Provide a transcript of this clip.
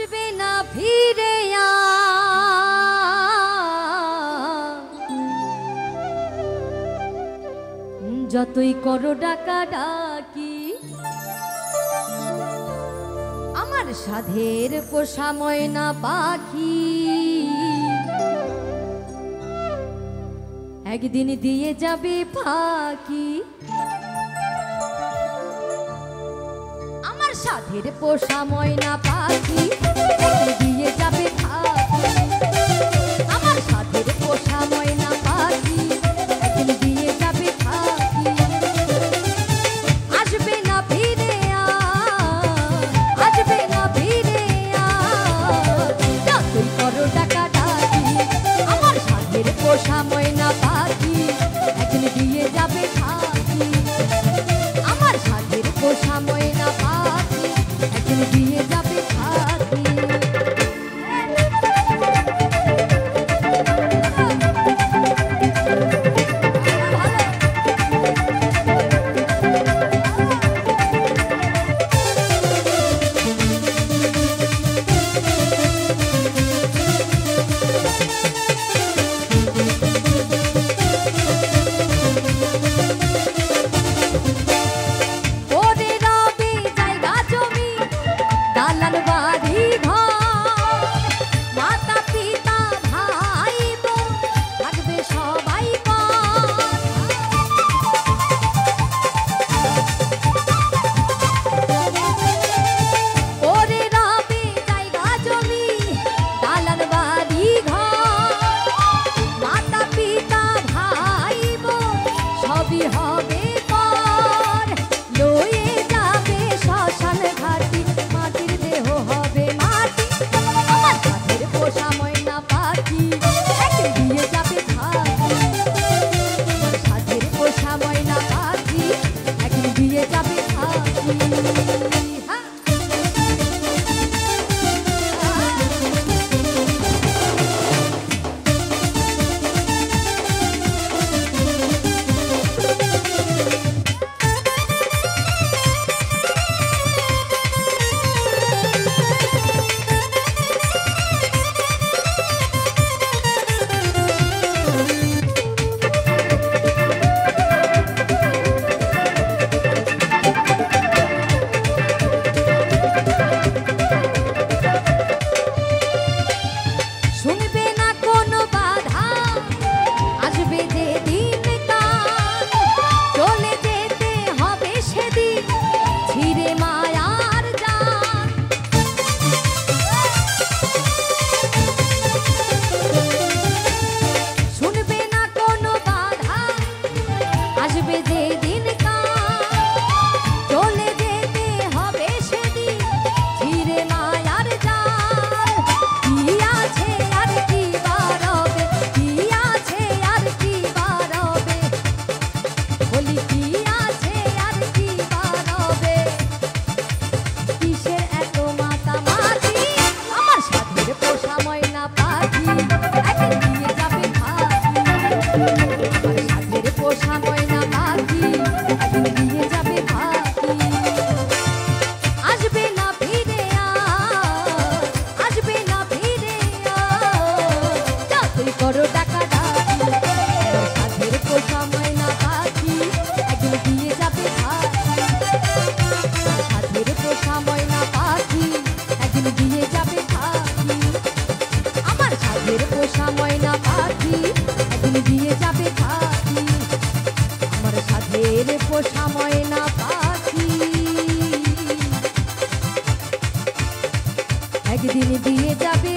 আসবে না ফিরে যতই করো ডাকা ডাকি আমার সাধের পোষা ময়না পাখি একদিন দিয়ে যাবে ফাঁকি আমার সাধের পোষা ময়না পাখি একদিন দিয়ে যাবে ফাঁকি আমার সাধের পোষা ময়না পাখি একদিন দিয়ে যাবে ফাঁকি আসবে না ফিরে আসবে না ফিরে যতই করো ডাকা ডাকি আমার সাধের পোষা ময়না পাখি একদিন দিয়ে যাবে ফাঁকি আমার সাধের পোষা ময়না পাখি একদিন দিয়ে যাবে ফাঁকি পোষা ময়না পাখি একদিন দিয়ে যাবে